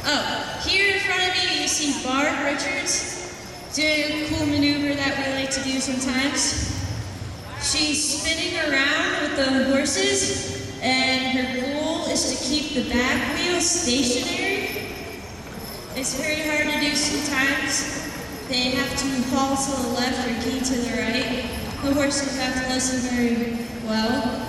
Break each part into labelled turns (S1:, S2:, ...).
S1: Oh, here in front of me you see Barb Richards doing a cool maneuver that we like to do sometimes. She's spinning around with the horses, and her goal is to keep the back wheel stationary. It's very hard to do sometimes. They have to haul to the left or key to the right. The horses have to listen very well.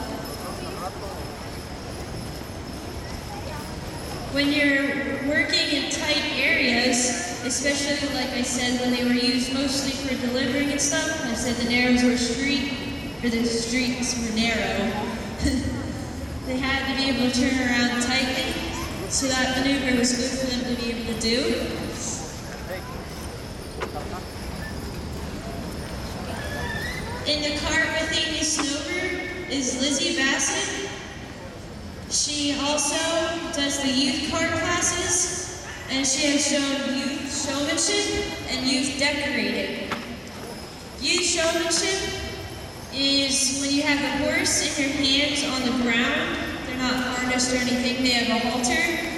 S1: When you're working in tight areas, especially like I said, when they were used mostly for delivering and stuff, I said the narrows were the streets were narrow. They had to be able to turn around tightly, so that maneuver was good for them to be able to do. In the cart with Amy Snover is Lizzie Bassett. She also does the youth cart classes, and she has shown youth showmanship and youth decorating. Youth showmanship is when you have the horse and your hands on the ground. They're not harnessed or anything, they have a halter.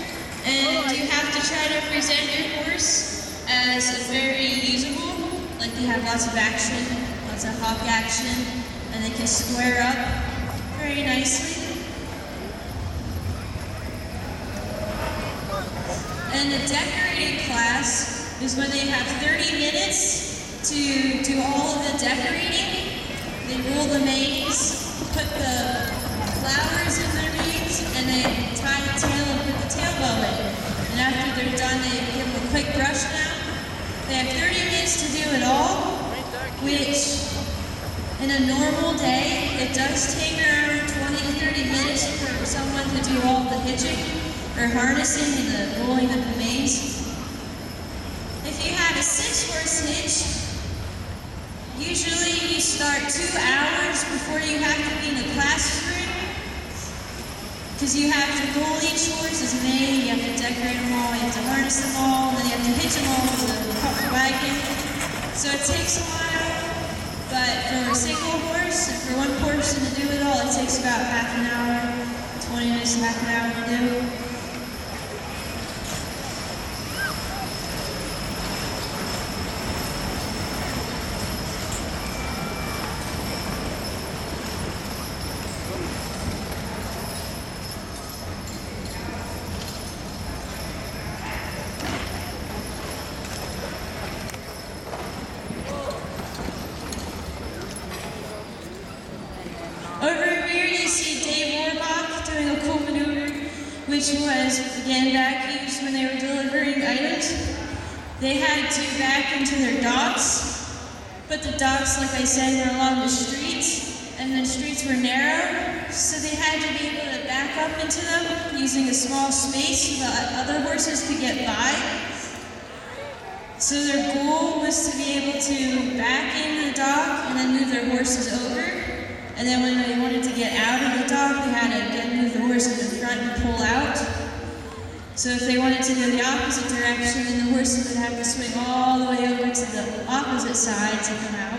S1: And you have to try to present your horse as very usable, like they have lots of action, lots of hawk action, and they can square up very nicely. And the decorating class is when they have 30 minutes to do all of the decorating. They roll the maze, put the flowers in their maze, and they tie the tail and put the tail bow in. And after they're done, they give them a quick brush down. They have 30 minutes to do it all, which in a normal day, it does take around 20 to 30 minutes for someone to do all the hitching or harnessing and the rolling of the maze. If you have a 6-horse hitch, usually you start 2 hours before you have to be in the classroom, because you have to roll each horse as many, you have to decorate them all, you have to harness them all, and then you have to hitch them all to the wagon. So it takes a while, but for a single horse, and for one person to do it all, it takes about half an hour, 20 minutes to half an hour to do. Over here you see Dave Orbach doing a cool maneuver, which was, again, back used when they were delivering items. They had to back into their docks, but the docks, like I said, were along the streets, and the streets were narrow, so they had to be able to back up into them using a small space so that other horses could get by. So their goal was to be able to back in the dock and then move their horses over. And then when they wanted to get out of the dock, they had to again move the horse to the front and pull out. So if they wanted to go the opposite direction, then the horses would have to swing all the way over to the opposite side to come out.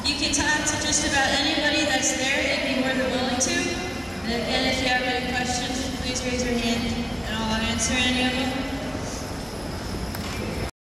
S1: You can talk to just about anybody that's there. They'd be more than willing to. And again, if you have any questions, please raise your hand and I'll answer any of them.